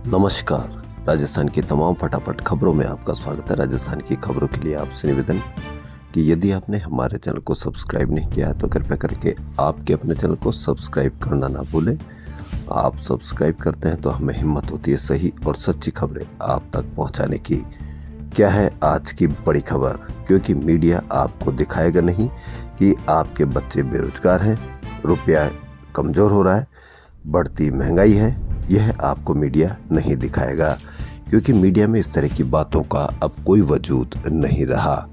नमस्कार। राजस्थान की तमाम फटाफट खबरों में आपका स्वागत है। राजस्थान की खबरों के लिए आपसे निवेदन कि यदि आपने हमारे चैनल को सब्सक्राइब नहीं किया है तो कृपया करके आपके अपने चैनल को सब्सक्राइब करना ना भूलें। आप सब्सक्राइब करते हैं तो हमें हिम्मत होती है सही और सच्ची खबरें आप तक पहुंचाने की। क्या है आज की बड़ी खबर? क्योंकि मीडिया आपको दिखाएगा नहीं कि आपके बच्चे बेरोजगार हैं, रुपया कमज़ोर हो रहा है, बढ़ती महंगाई है, यह आपको मीडिया नहीं दिखाएगा। क्योंकि मीडिया में इस तरह की बातों का अब कोई वजूद नहीं रहा।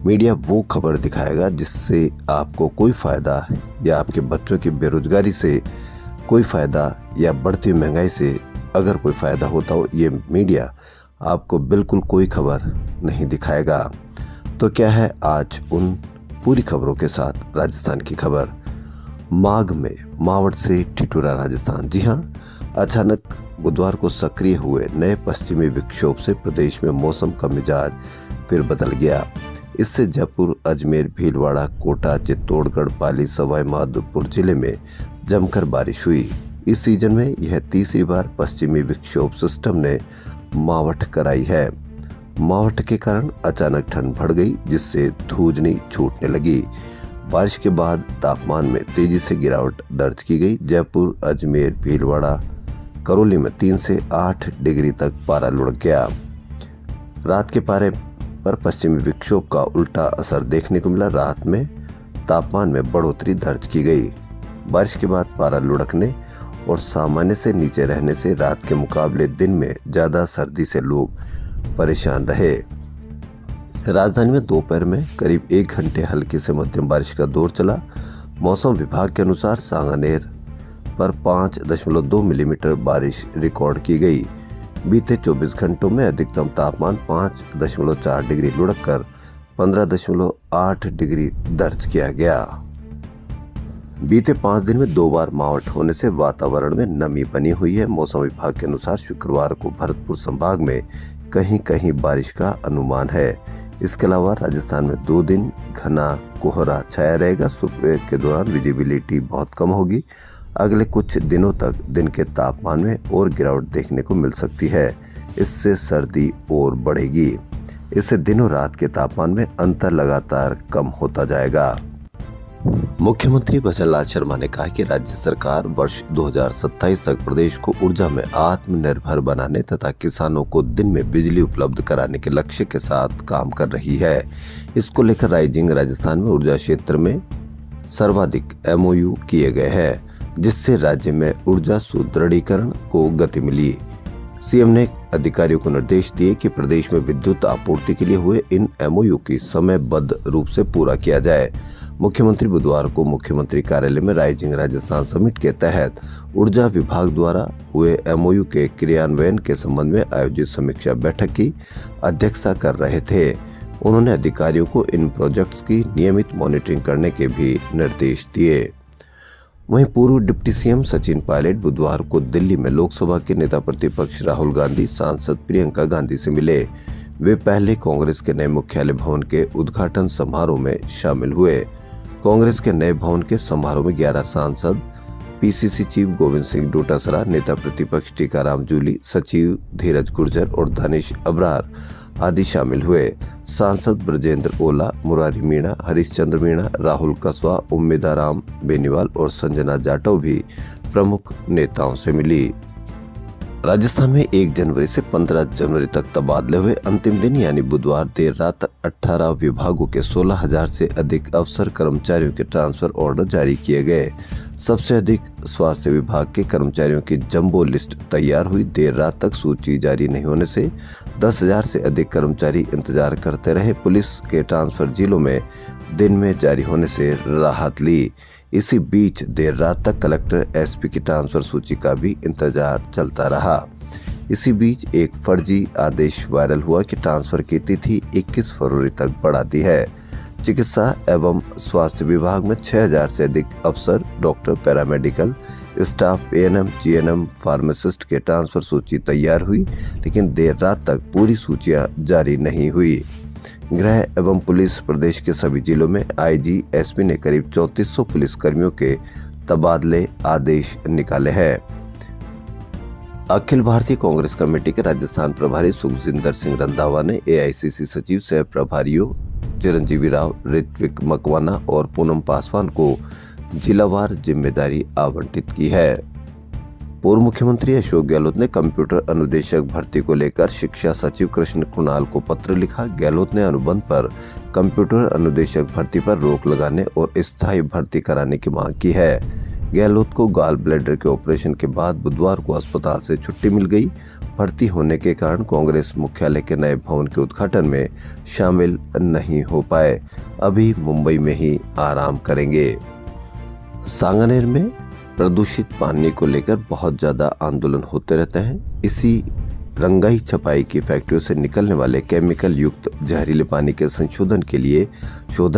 मीडिया वो खबर दिखाएगा जिससे आपको कोई फ़ायदा या आपके बच्चों की बेरोजगारी से कोई फ़ायदा या बढ़ती महंगाई से अगर कोई फ़ायदा होता हो, ये मीडिया आपको बिल्कुल कोई खबर नहीं दिखाएगा। तो क्या है आज उन पूरी खबरों के साथ राजस्थान की खबर। माघ में मावट से ठिठुरा राजस्थान। जी हाँ, अचानक बुधवार को सक्रिय हुए नए पश्चिमी विक्षोभ से प्रदेश में मौसम का मिजाज फिर बदल गया। इससे जयपुर, अजमेर, भीलवाड़ा, कोटा, चित्तौड़गढ़, पाली, सवाई माधोपुर जिले में जमकर बारिश हुई। इस सीजन में यह तीसरी बार पश्चिमी विक्षोभ सिस्टम ने मावट कराई है। मावट के कारण अचानक ठंड बढ़ गई, जिससे धूजनी छूटने लगी। बारिश के बाद तापमान में तेजी से गिरावट दर्ज की गई। जयपुर, अजमेर, भीलवाड़ा, करौली में 3 से 8 डिग्री तक पारा लुढ़क गया। रात के पारे पर पश्चिमी विक्षोभ का उल्टा असर देखने को मिला। रात में तापमान में बढ़ोतरी दर्ज की गई। बारिश के बाद पारा लुढ़कने और सामान्य से नीचे रहने से रात के मुकाबले दिन में ज्यादा सर्दी से लोग परेशान रहे। राजधानी में दोपहर में करीब 1 घंटे हल्की से मध्यम बारिश का दौर चला। मौसम विभाग के अनुसार सांगानेर पर 5.2 मिलीमीटर बारिश रिकॉर्ड की गई। बीते 24 घंटों में अधिकतम तापमान 5.4 डिग्री लुढ़क कर 15.8 डिग्री दर्ज किया गया। बीते 5 दिन में 2 बार मावट होने से वातावरण में नमी बनी हुई है। मौसम विभाग के अनुसार शुक्रवार को भरतपुर संभाग में कहीं कहीं बारिश का अनुमान है। इसके अलावा राजस्थान में 2 दिन घना कोहरा छाया रहेगा। सुबह के दौरान विजिबिलिटी बहुत कम होगी। अगले कुछ दिनों तक दिन के तापमान में और गिरावट देखने को मिल सकती है। इससे सर्दी और बढ़ेगी। इससे दिनों रात के तापमान में अंतर लगातार कम होता जाएगा। मुख्यमंत्री भजनलाल शर्मा ने कहा कि राज्य सरकार वर्ष 2027 तक प्रदेश को ऊर्जा में आत्मनिर्भर बनाने तथा किसानों को दिन में बिजली उपलब्ध कराने के लक्ष्य के साथ काम कर रही है। इसको लेकर राइजिंग राजस्थान में ऊर्जा क्षेत्र में सर्वाधिक MOU किए गए हैं, जिससे राज्य में ऊर्जा सुदृढ़ीकरण को गति मिली। सीएम ने अधिकारियों को निर्देश दिए कि प्रदेश में विद्युत आपूर्ति के लिए हुए इन MOU की समयबद्ध रूप से पूरा किया जाए। मुख्यमंत्री बुधवार को मुख्यमंत्री कार्यालय में राइजिंग राजस्थान समिट के तहत ऊर्जा विभाग द्वारा हुए MOU के क्रियान्वयन के संबंध में आयोजित समीक्षा बैठक की अध्यक्षता कर रहे थे। उन्होंने अधिकारियों को इन प्रोजेक्ट्स की नियमित मॉनिटरिंग करने के भी निर्देश दिए। वहीं पूर्व डिप्टी सीएम सचिन पायलट बुधवार को दिल्ली में लोकसभा के नेता प्रतिपक्ष राहुल गांधी, सांसद प्रियंका गांधी से मिले। वे पहले कांग्रेस के नए मुख्यालय भवन के उद्घाटन समारोह में शामिल हुए। कांग्रेस के नए भवन के समारोह में 11 सांसद, PCC चीफ गोविंद सिंह डोटासरा, नेता प्रतिपक्ष टीकाराम जूली, सचिव धीरज गुर्जर और दानिश अब्रार आदि शामिल हुए। सांसद ब्रजेंद्र ओला, मुरारी मीणा, हरीशचंद्र मीणा, राहुल कसवा, उम्मेदाराम बेनीवाल और संजना जाटव भी प्रमुख नेताओं से मिली। राजस्थान में 1 जनवरी से 15 जनवरी तक तबादले हुए। अंतिम दिन यानी बुधवार देर रात 18 विभागों के 16,000 से अधिक अफसर कर्मचारियों के ट्रांसफर ऑर्डर जारी किए गए। सबसे अधिक स्वास्थ्य विभाग के कर्मचारियों की जंबो लिस्ट तैयार हुई। देर रात तक सूची जारी नहीं होने से 10,000 से अधिक कर्मचारी इंतजार करते रहे। पुलिस के ट्रांसफर जिलों में दिन में जारी होने से राहत ली। इसी बीच देर रात तक कलेक्टर, SP की ट्रांसफर सूची का भी इंतजार चलता रहा। इसी बीच एक फर्जी आदेश वायरल हुआ कि ट्रांसफर की तिथि 21 फरवरी तक बढ़ा दी है। चिकित्सा एवं स्वास्थ्य विभाग में 6,000 से अधिक अफसर, doctor, paramedical staff, ANM, GNM, pharmacist के ट्रांसफर सूची तैयार हुई, लेकिन देर रात तक पूरी सूचियां जारी नहीं हुई। गृह एवं पुलिस प्रदेश के सभी जिलों में IG, SP ने करीब 3400 पुलिस कर्मियों के तबादले आदेश निकाले हैं। अखिल भारतीय कांग्रेस कमेटी के राजस्थान प्रभारी सुखजिंदर सिंह रंधावा ने एआईसीसी सचिव सह प्रभारियों चिरंजीवी राव, ऋत्विक मकवाना और पूनम पासवान को जिलावार जिम्मेदारी आवंटित की है। पूर्व मुख्यमंत्री अशोक गहलोत ने कंप्यूटर अनुदेशक भर्ती को लेकर शिक्षा सचिव कृष्ण कुणाल को पत्र लिखा। गहलोत ने अनुबंध पर कंप्यूटर अनुदेशक भर्ती पर रोक लगाने और स्थायी भर्ती कराने की मांग की है। गहलोत को गॉल ब्लैडर के ऑपरेशन के बाद बुधवार को अस्पताल से छुट्टी मिल गई। भर्ती होने के कारण कांग्रेस मुख्यालय के नए भवन के उद्घाटन में शामिल नहीं हो पाए। अभी मुंबई में ही आराम करेंगे। सांगानेर में प्रदूषित पानी को लेकर बहुत ज्यादा आंदोलन होते रहते हैं। इसी रंगाई छपाई की फैक्ट्रियों से निकलने वाले केमिकल युक्त जहरीले पानी के शोधन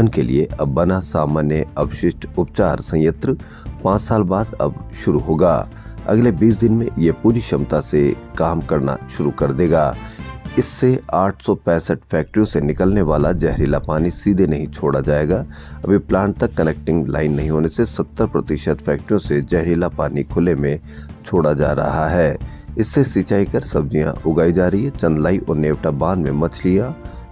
के लिए अब बना सामान्य अपशिष्ट उपचार संयंत्र 5 साल बाद अब शुरू होगा। अगले 20 दिन में ये पूरी क्षमता से काम करना शुरू कर देगा। इससे 865 फैक्ट्रियों से निकलने वाला जहरीला पानी सीधे नहीं छोड़ा जाएगा। अभी प्लांट तक कनेक्टिंग लाइन नहीं होने से 70% फैक्ट्रियों से जहरीला पानी खुले में छोड़ा जा रहा है। इससे सिंचाई कर सब्जियां उगाई जा रही है। चंदलाई और नेवटा बांध में मछलियां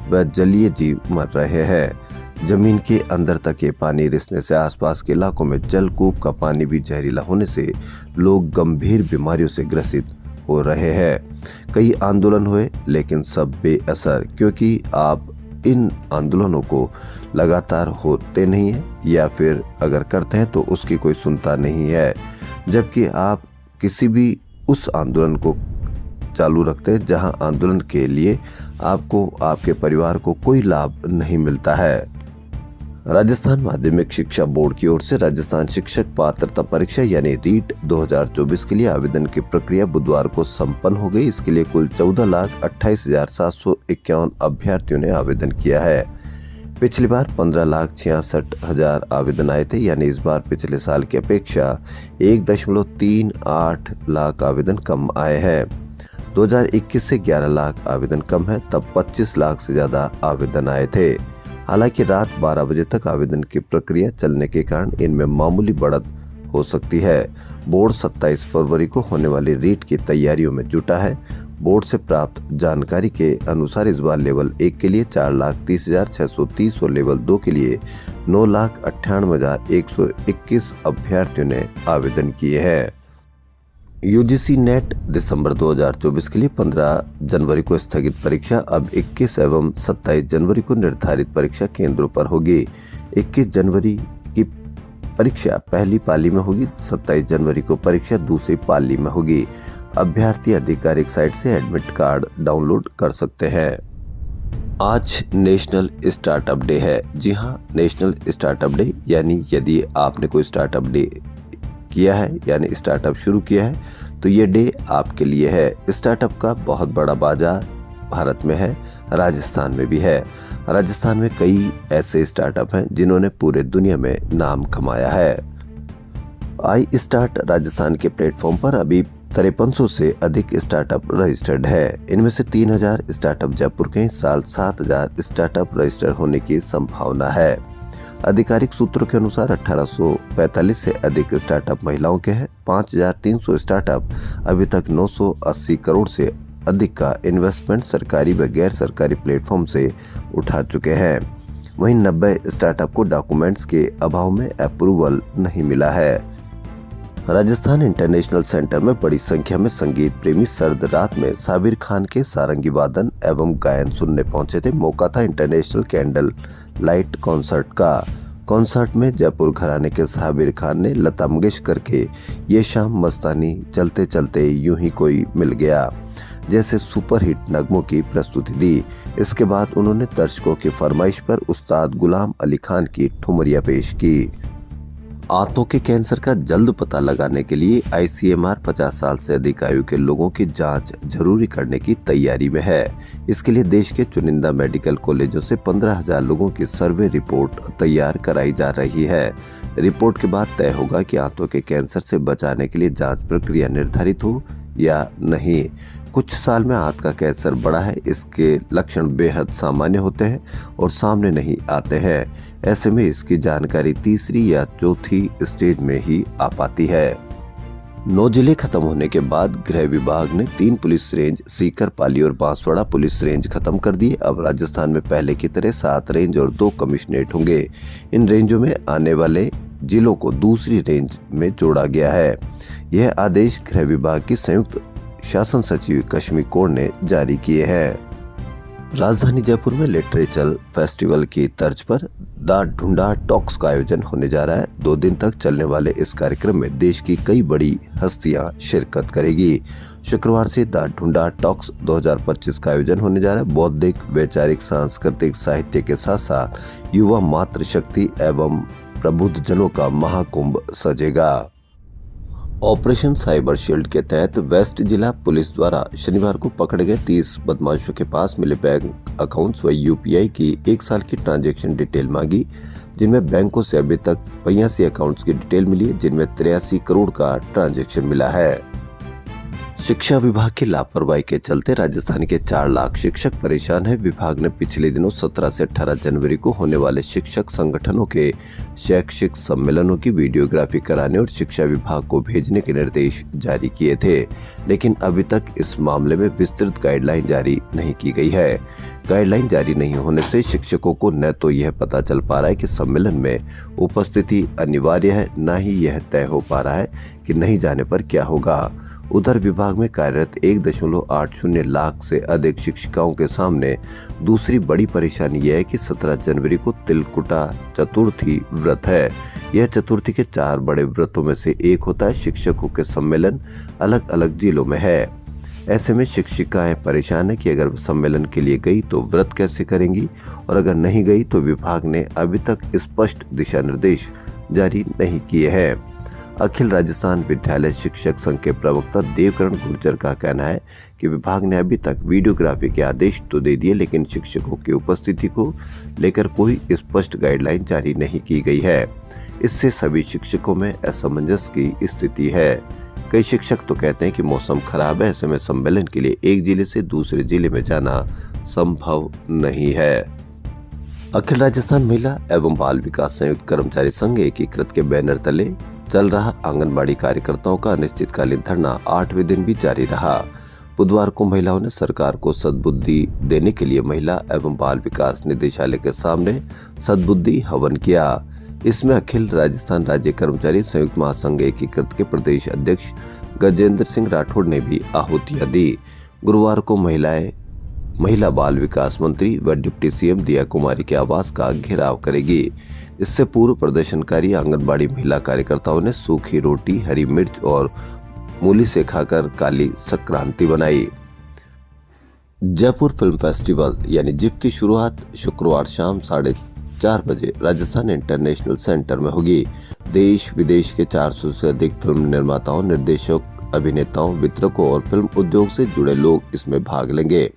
व जलीय जीव मर रहे हैं। जमीन के अंदर तक ये पानी रिसने से आसपास के इलाकों में जलकूप का पानी भी जहरीला होने से लोग गंभीर बीमारियों से ग्रसित हो रहे हैं। कई आंदोलन हुए लेकिन सब बेअसर, क्योंकि आप इन आंदोलनों को लगातार होते नहीं है या फिर अगर करते हैं तो उसकी कोई सुनता नहीं है। जबकि आप किसी भी उस आंदोलन को चालू रखते हैं जहां आंदोलन के लिए आपको, आपके परिवार को कोई लाभ नहीं मिलता है। राजस्थान माध्यमिक शिक्षा बोर्ड की ओर से राजस्थान शिक्षक पात्रता परीक्षा यानी रीट 2024 के लिए आवेदन की प्रक्रिया बुधवार को संपन्न हो गई। इसके लिए कुल 14,28,751 अभ्यर्थियों ने आवेदन किया है। पिछली बार 15,66,000 आवेदन आए थे, यानी इस बार पिछले साल की अपेक्षा 1.38 लाख आवेदन कम आए हैं। 2021 से 11 लाख आवेदन कम है, तब 25 लाख से ज्यादा आवेदन आए थे। हालांकि रात 12 बजे तक आवेदन की प्रक्रिया चलने के कारण इनमें मामूली बढ़त हो सकती है। बोर्ड 27 फरवरी को होने वाली रीट की तैयारियों में जुटा है। बोर्ड से प्राप्त जानकारी के अनुसार इस बार लेवल 1 के लिए 4,30,630 और लेवल 2 के लिए 9,98,121 अभ्यर्थियों ने आवेदन किए हैं। यूजीसी नेट दिसंबर 2024 के लिए 15 जनवरी को स्थगित परीक्षा अब 21 एवं 27 जनवरी को निर्धारित परीक्षा केंद्रों पर होगी। 21 जनवरी की परीक्षा पहली पाली में होगी, 27 जनवरी को परीक्षा दूसरी पाली में होगी। अभ्यर्थी आधिकारिक साइट से एडमिट कार्ड डाउनलोड कर सकते हैं। आज नेशनल स्टार्टअप डे है। जी हाँ, नेशनल स्टार्टअप डे, यानी यदि आपने कोई स्टार्टअप डे किया है यानी स्टार्टअप शुरू किया है तो ये डे आपके लिए है। स्टार्टअप का बहुत बड़ा बाजार भारत में है, राजस्थान में भी है। राजस्थान में कई ऐसे स्टार्टअप हैं जिन्होंने पूरे दुनिया में नाम कमाया है। आई स्टार्ट राजस्थान के प्लेटफॉर्म पर अभी 5300 से अधिक स्टार्टअप रजिस्टर्ड है। इनमें से 3000 स्टार्टअप जयपुर के, इस साल 7000 स्टार्टअप रजिस्टर होने की संभावना है। आधिकारिक सूत्रों के अनुसार 1845 से अधिक स्टार्टअप महिलाओं के हैं। 5300 स्टार्टअप अभी तक 980 करोड़ से अधिक का इन्वेस्टमेंट सरकारी व गैर सरकारी प्लेटफॉर्म से उठा चुके हैं। वहीं 90 स्टार्टअप को डॉक्यूमेंट्स के अभाव में अप्रूवल नहीं मिला है। राजस्थान इंटरनेशनल सेंटर में बड़ी संख्या में संगीत प्रेमी सर्द रात में साबिर खान के सारंगी वादन एवं गायन सुनने पहुंचे थे। मौका था इंटरनेशनल कैंडल लाइट कॉन्सर्ट का। कॉन्सर्ट में जयपुर घराने के साबिर खान ने लता मंगेशकर के ये शाम मस्तानी चलते चलते यूं ही कोई मिल गया जैसे सुपरहिट नगमों की प्रस्तुति दी। इसके बाद उन्होंने दर्शकों की फरमाइश पर उस्ताद गुलाम अली खान की ठुमरिया पेश की। आंतों के कैंसर का जल्द पता लगाने के लिए आईसीएमआर 50 साल से अधिक आयु के लोगों की जांच जरूरी करने की तैयारी में है। इसके लिए देश के चुनिंदा मेडिकल कॉलेजों से 15,000 लोगों की सर्वे रिपोर्ट तैयार कराई जा रही है। रिपोर्ट के बाद तय होगा कि आंतों के कैंसर से बचाने के लिए जांच प्रक्रिया निर्धारित हो या नहीं। कुछ साल में आंत का कैंसर बड़ा है, इसके लक्षण बेहद सामान्य होते हैं और सामने नहीं आते हैं। ऐसे में इसकी जानकारी तीसरी या चौथी स्टेज में ही आ पाती है। 9 जिले खत्म होने के बाद गृह विभाग ने 3 पुलिस रेंज सीकर, पाली और बांसवाड़ा पुलिस रेंज खत्म कर दिए। अब राजस्थान में पहले की तरह 7 रेंज और 2 कमिश्नरेट होंगे। इन रेंजों में आने वाले जिलों को दूसरी रेंज में जोड़ा गया है। यह आदेश गृह विभाग की संयुक्त शासन सचिव कश्मीर कौर ने जारी किए हैं। राजधानी जयपुर में लिटरेचर फेस्टिवल की तर्ज पर द ढूंढा टॉक्स का आयोजन होने जा रहा है। 2 दिन तक चलने वाले इस कार्यक्रम में देश की कई बड़ी हस्तियां शिरकत करेगी। शुक्रवार से द ढूंढा टॉक्स 2025 का आयोजन होने जा रहा है। बौद्धिक, वैचारिक, सांस्कृतिक, साहित्य के साथ साथ युवा मातृशक्ति एवं प्रबुद्ध जनों का महाकुंभ सजेगा। ऑपरेशन साइबर शील्ड के तहत वेस्ट जिला पुलिस द्वारा शनिवार को पकड़े गए 30 बदमाशों के पास मिले बैंक अकाउंट्स व यूपीआई की 1 साल की ट्रांजैक्शन डिटेल मांगी, जिनमें बैंकों से अभी तक 82 अकाउंट्स की डिटेल मिली है, जिनमें 83 करोड़ का ट्रांजैक्शन मिला है। शिक्षा विभाग की लापरवाही के चलते राजस्थान के 4 लाख शिक्षक परेशान हैं। विभाग ने पिछले दिनों 17 से 18 जनवरी को होने वाले शिक्षक संगठनों के शैक्षिक सम्मेलनों की वीडियोग्राफी कराने और शिक्षा विभाग को भेजने के निर्देश जारी किए थे, लेकिन अभी तक इस मामले में विस्तृत गाइडलाइन जारी नहीं की गई है। गाइडलाइन जारी नहीं होने से शिक्षकों को न तो यह पता चल पा रहा है कि सम्मेलन में उपस्थिति अनिवार्य है, न ही यह तय हो पा रहा है कि नहीं जाने पर क्या होगा। उधर विभाग में कार्यरत 1.80 लाख से अधिक शिक्षिकाओं के सामने दूसरी बड़ी परेशानी यह है कि 17 जनवरी को तिलकुटा चतुर्थी व्रत है। यह चतुर्थी के 4 बड़े व्रतों में से एक होता है। शिक्षकों के सम्मेलन अलग अलग जिलों में है। ऐसे में शिक्षिकाएं परेशान है कि अगर सम्मेलन के लिए गई तो व्रत कैसे करेंगी, और अगर नहीं गई तो विभाग ने अभी तक स्पष्ट दिशा निर्देश जारी नहीं किए हैं। अखिल राजस्थान विद्यालय शिक्षक संघ के प्रवक्ता देवकरण गुर्जर का कहना है कि विभाग ने अभी तक वीडियोग्राफी के आदेश तो दे दिए, लेकिन शिक्षकों की उपस्थिति को लेकर कोई स्पष्ट गाइडलाइन जारी नहीं की गई है। इससे सभी शिक्षकों में असमंजस की स्थिति है। कई शिक्षक तो कहते हैं कि मौसम खराब है, ऐसे में सम्मेलन के लिए एक जिले से दूसरे जिले में जाना संभव नहीं है। अखिल राजस्थान महिला एवं बाल विकास संयुक्त कर्मचारी संघ एकीकृत के बैनर तले चल रहा आंगनबाड़ी कार्यकर्ताओं का अनिश्चितकालीन धरना 8वें दिन भी जारी रहा। बुधवार को महिलाओं ने सरकार को सद्बुद्धि देने के लिए महिला एवं बाल विकास निदेशालय के सामने सद्बुद्धि हवन किया। इसमें अखिल राजस्थान राज्य कर्मचारी संयुक्त महासंघ एकीकृत के प्रदेश अध्यक्ष गजेंद्र सिंह राठौड़ ने भी आहुतियां दी। गुरुवार को महिला बाल विकास मंत्री व डिप्टी सीएम दिया कुमारी के आवास का घेराव करेगी। इससे पूर्व प्रदर्शनकारी आंगनबाड़ी महिला कार्यकर्ताओं ने सूखी रोटी, हरी मिर्च और मूली से खाकर काली संक्रांति बनाई। जयपुर फिल्म फेस्टिवल यानी जिप की शुरुआत शुक्रवार शाम 4:30 बजे राजस्थान इंटरनेशनल सेंटर में होगी। देश विदेश के 400 से अधिक फिल्म निर्माताओं, निर्देशक, अभिनेताओं, वितरकों और फिल्म उद्योग से जुड़े लोग इसमें भाग लेंगे।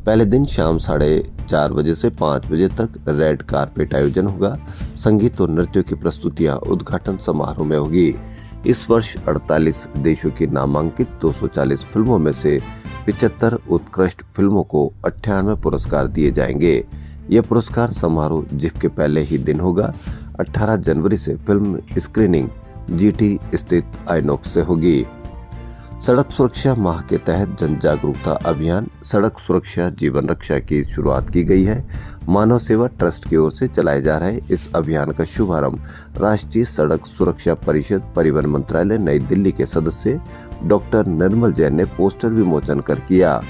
पहले दिन शाम 4:30 बजे से 5 बजे तक रेड कारपेट आयोजन होगा। संगीत और नृत्य की प्रस्तुतियां उद्घाटन समारोह में होगी। इस वर्ष 48 देशों की नामांकित 240 फिल्मों में से 75 उत्कृष्ट फिल्मों को 98 पुरस्कार दिए जाएंगे। यह पुरस्कार समारोह जिप के पहले ही दिन होगा। 18 जनवरी से फिल्म स्क्रीनिंग जीटी स्थित आइनॉक्स से होगी। सड़क सुरक्षा माह के तहत जन जागरूकता अभियान सड़क सुरक्षा जीवन रक्षा की शुरुआत की गई है। मानव सेवा ट्रस्ट की ओर से चलाए जा रहे इस अभियान का शुभारंभ राष्ट्रीय सड़क सुरक्षा परिषद, परिवहन मंत्रालय, नई दिल्ली के सदस्य डॉक्टर निर्मल जैन ने पोस्टर विमोचन कर किया।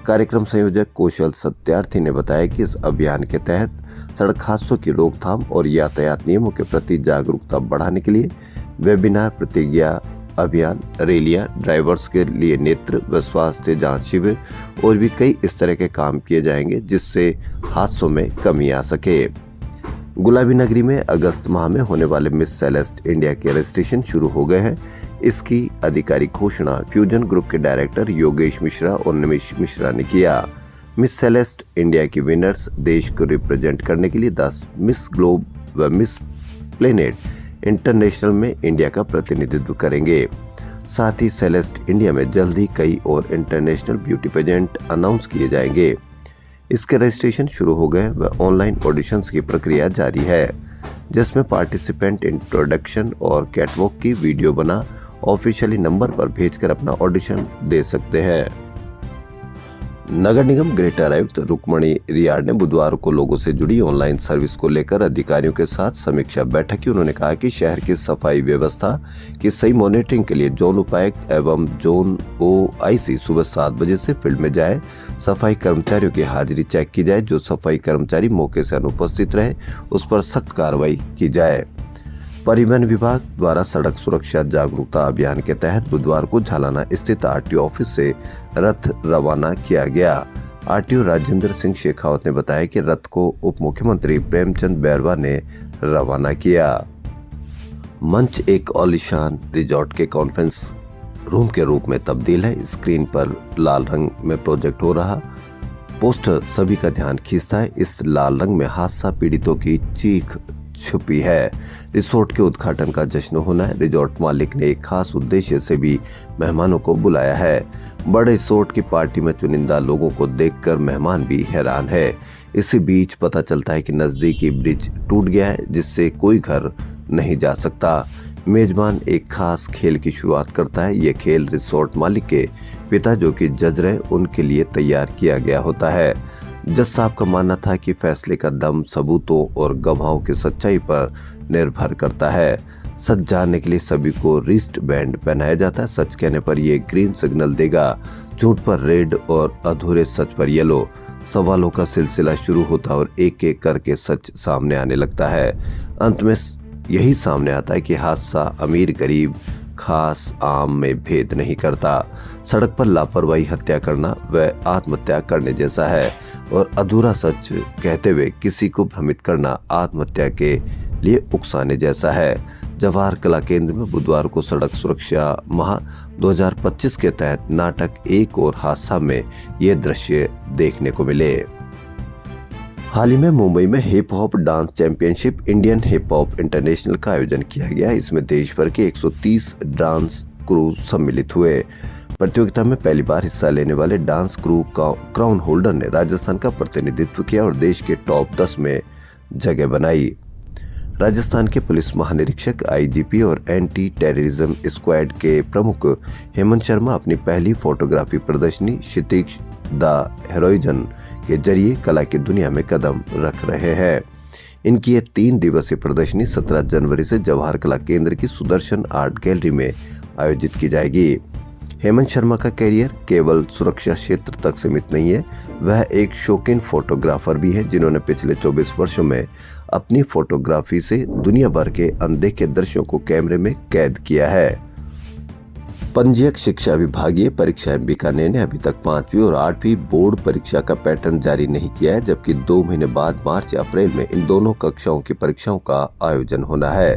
कार्यक्रम संयोजक कौशल सत्यार्थी ने बताया कि इस अभियान के तहत सड़क हादसों की रोकथाम और यातायात नियमों के प्रति जागरूकता बढ़ाने के लिए वेबिनार, प्रतिज्ञा अभियान, रैलियां, ड्राइवर्स के लिए नेत्र व स्वास्थ्य जांच शिविर और भी कई इस तरह के काम किए जाएंगे जिससे हादसों में कमी आ सके। गुलाबी नगरी में अगस्त माह में होने वाले मिस सेलेस्ट इंडिया के रजिस्ट्रेशन शुरू हो गए हैं। इसकी आधिकारिक घोषणा फ्यूजन ग्रुप के डायरेक्टर योगेश मिश्रा और निमिष मिश्रा ने किया। मिस सेलेस्ट इंडिया की विनर्स देश को रिप्रेजेंट करने के लिए 10 मिस ग्लोब व मिस प्लेनेट इंटरनेशनल में इंडिया का प्रतिनिधित्व करेंगे। साथ ही सेलेस्ट इंडिया में जल्द ही कई और इंटरनेशनल ब्यूटी पेजेंट अनाउंस किए जाएंगे। इसके रजिस्ट्रेशन शुरू हो गए व ऑनलाइन ऑडिशंस की प्रक्रिया जारी है, जिसमें पार्टिसिपेंट इंट्रोडक्शन और कैटवॉक की वीडियो बना ऑफिशियली नंबर पर भेजकर अपना ऑडिशन दे सकते हैं। नगर निगम ग्रेटर आयुक्त रुक्मणी रियाड ने बुधवार को लोगों से जुड़ी ऑनलाइन सर्विस को लेकर अधिकारियों के साथ समीक्षा बैठक की। उन्होंने कहा कि शहर की सफाई व्यवस्था की सही मॉनिटरिंग के लिए जोन उपायुक्त एवं जोन ओआईसी सुबह 7 बजे से फील्ड में जाए, सफाई कर्मचारियों की हाजिरी चेक की जाए, जो सफाई कर्मचारी मौके से अनुपस्थित रहे उस पर सख्त कार्रवाई की जाए। परिवहन विभाग द्वारा सड़क सुरक्षा जागरूकता अभियान के तहत बुधवार को झालाना स्थित आरटीओ ऑफिस से रथ रवाना किया गया। आरटीओ राजेंद्र सिंह शेखावत ने बताया कि रथ को उप मुख्यमंत्री प्रेमचंद बैरवा ने रवाना किया। मंच एक आलीशान रिजॉर्ट के कॉन्फ्रेंस रूम के रूप में तब्दील है। स्क्रीन पर लाल रंग में प्रोजेक्ट हो रहा पोस्टर सभी का ध्यान खींचता है। इस लाल रंग में हादसा पीड़ितों की चीख छुपी है। रिसोर्ट के उद्घाटन का जश्न होना है। रिजॉर्ट मालिक ने एक खास उद्देश्य से भी मेहमानों को बुलाया है। बड़े रिसोर्ट की पार्टी में चुनिंदा लोगों को देखकर मेहमान भी हैरान है। इसी बीच पता चलता है कि नजदीकी ब्रिज टूट गया है, जिससे कोई घर नहीं जा सकता। मेजबान एक खास खेल की शुरुआत करता है। ये खेल रिसोर्ट मालिक के पिता, जो कि जज रहे, उनके लिए तैयार किया गया होता है। जज साहब का मानना था कि फैसले का दम सबूतों और गवाहों की सच्चाई पर निर्भर करता है। सच जानने के लिए सभी को रिस्ट बैंड पहनाया जाता है। सच कहने पर यह ग्रीन सिग्नल देगा, झूठ पर रेड और अधूरे सच पर येलो। सवालों का सिलसिला शुरू होता और एक एक करके सच सामने आने लगता है। अंत में यही सामने आता है कि हादसा अमीर गरीब खास आम में भेद नहीं करता। सड़क पर लापरवाही हत्या करना व आत्महत्या करने जैसा है और अधूरा सच कहते हुए किसी को भ्रमित करना आत्महत्या के लिए उकसाने जैसा है। जवाहर कला केंद्र में बुधवार को सड़क सुरक्षा माह 2025 के तहत नाटक एक और हादसा में ये दृश्य देखने को मिले। हाल ही में मुंबई में hip hop dance championship Indian hip hop international का आयोजन किया गया। इसमें देश भर के 130 डांस क्रू सम्मिलित हुए। प्रतियोगिता में पहली बार हिस्सा लेने वाले डांस क्रू क्राउन होल्डर ने राजस्थान का प्रतिनिधित्व किया और देश के टॉप 10 में जगह बनाई। राजस्थान के पुलिस महानिरीक्षक आईजीपी और एंटी टेररिज्म स्क्वाड के प्रमुख हेमंत शर्मा अपनी पहली फोटोग्राफी प्रदर्शनी क्षितिज द हेरोइजन के जरिए कला की दुनिया में कदम रख रहे हैं। इनकी ये 3 दिवसीय प्रदर्शनी 17 जनवरी से जवाहर कला केंद्र की सुदर्शन आर्ट गैलरी में आयोजित की जाएगी। हेमंत शर्मा का करियर केवल सुरक्षा क्षेत्र तक सीमित नहीं है, वह एक शौकीन फोटोग्राफर भी है जिन्होंने पिछले 24 वर्षों में अपनी फोटोग्राफी से दुनिया भर के अनदेखे दृश्यों को कैमरे में कैद किया है। पंजीयक शिक्षा विभागीय परीक्षाएं बीकानेर ने अभी तक 5वीं और 8वीं बोर्ड परीक्षा का पैटर्न जारी नहीं किया है, जबकि 2 महीने बाद मार्च या अप्रैल में इन दोनों कक्षाओं की परीक्षाओं का आयोजन होना है।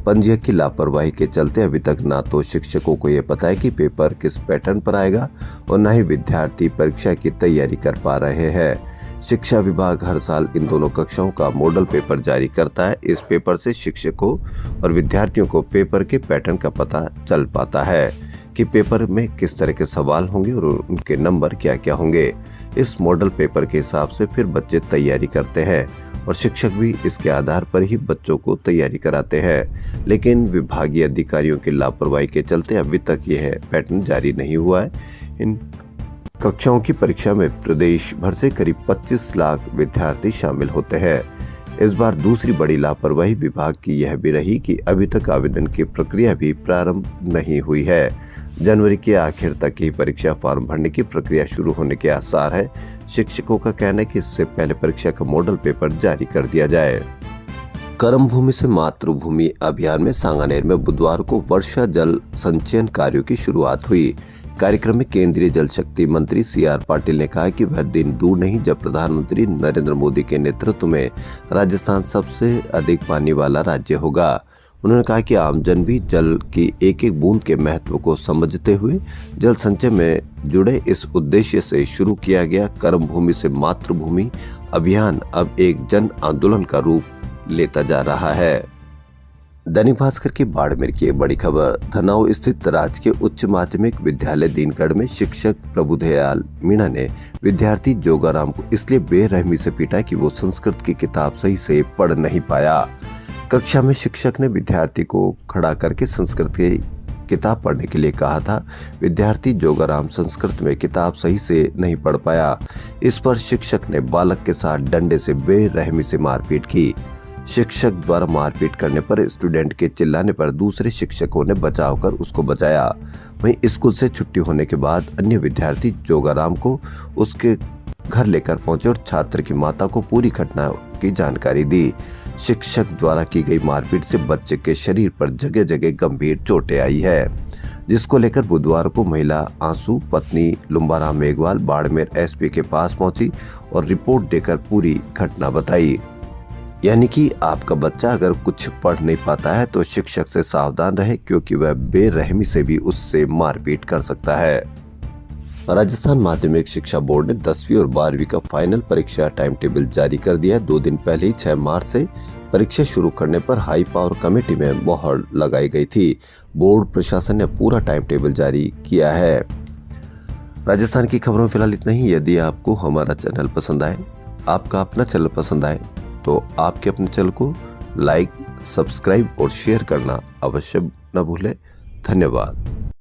पंजीयक की लापरवाही के चलते अभी तक ना तो शिक्षकों को ये पता है कि पेपर किस पैटर्न पर आएगा और न ही विद्यार्थी परीक्षा की तैयारी कर पा रहे हैं। शिक्षा विभाग हर साल इन दोनों कक्षाओं का मॉडल पेपर जारी करता है। इस पेपर से शिक्षकों और विद्यार्थियों को पेपर के पैटर्न का पता चल पाता है कि पेपर में किस तरह के सवाल होंगे और उनके नंबर क्या क्या होंगे। इस मॉडल पेपर के हिसाब से फिर बच्चे तैयारी करते हैं और शिक्षक भी इसके आधार पर ही बच्चों को तैयारी कराते हैं। लेकिन विभागीय अधिकारियों की लापरवाही के चलते अभी तक यह पैटर्न जारी नहीं हुआ है। इन कक्षाओं की परीक्षा में प्रदेश भर से करीब 25 लाख विद्यार्थी शामिल होते हैं। इस बार दूसरी बड़ी लापरवाही विभाग की यह भी रही कि अभी तक आवेदन की प्रक्रिया भी प्रारंभ नहीं हुई है। जनवरी के आखिर तक ही परीक्षा फॉर्म भरने की प्रक्रिया शुरू होने के आसार है। शिक्षकों का कहना है कि इससे पहले परीक्षा का मॉडल पेपर जारी कर दिया जाए। कर्म भूमि से मातृभूमि अभियान में सांगानेर में बुधवार को वर्षा जल संचयन कार्यों की शुरुआत हुई। कार्यक्रम में केंद्रीय जल शक्ति मंत्री CR पाटिल ने कहा कि वह दिन दूर नहीं जब प्रधानमंत्री नरेंद्र मोदी के नेतृत्व में राजस्थान सबसे अधिक पानी वाला राज्य होगा। उन्होंने कहा कि आमजन भी जल की एक एक बूंद के महत्व को समझते हुए जल संचय में जुड़े। इस उद्देश्य से शुरू किया गया कर्म भूमि से मातृभूमि अभियान अब एक जन आंदोलन का रूप लेता जा रहा है। दैनिक भास्कर की बाड़मेर की एक बड़ी खबर। धनाऊ स्थित राजकीय उच्च माध्यमिक विद्यालय दीनगढ़ में शिक्षक प्रभुदयाल मीणा ने विद्यार्थी जोगाराम को इसलिए बेरहमी से पीटा कि वो संस्कृत की किताब सही से पढ़ नहीं पाया। कक्षा में शिक्षक ने विद्यार्थी को खड़ा करके संस्कृत के किताब पढ़ने के लिए कहा था। विद्यार्थी जोगाराम संस्कृत में किताब सही से नहीं पढ़ पाया। इस पर शिक्षक ने बालक के साथ डंडे से बेरहमी से मारपीट की। शिक्षक द्वारा मारपीट करने पर स्टूडेंट के चिल्लाने पर दूसरे शिक्षकों ने बचाव कर उसको बचाया। वहीं स्कूल से छुट्टी होने के बाद अन्य विद्यार्थी जोगाराम को उसके घर लेकर पहुंचे और छात्र की माता को पूरी घटना की जानकारी दी। शिक्षक द्वारा की गई मारपीट से बच्चे के शरीर पर जगह जगह गंभीर चोटें आई है, जिसको लेकर बुधवार को महिला आंसू पत्नी लुम्बाराम मेघवाल बाड़मेर एसपी के पास पहुंची और रिपोर्ट देकर पूरी घटना बताई। यानी कि आपका बच्चा अगर कुछ पढ़ नहीं पाता है तो शिक्षक से सावधान रहे, क्योंकि वह बेरहमी से भी उससे मारपीट कर सकता है। राजस्थान माध्यमिक शिक्षा बोर्ड ने 10वीं और 12वीं का फाइनल परीक्षा टाइम टेबल जारी कर दिया है। 2 दिन पहले ही 6 मार्च से परीक्षा शुरू करने पर हाई पावर कमेटी में मोहर लगाई गई थी। बोर्ड प्रशासन ने पूरा टाइम टेबल जारी किया है। राजस्थान की खबरों में फिलहाल इतना ही। यदि आपको हमारा चैनल पसंद आए, आपका अपना चैनल पसंद आए, तो आपके अपने चैनल को लाइक, सब्सक्राइब और शेयर करना अवश्य न भूलें। धन्यवाद।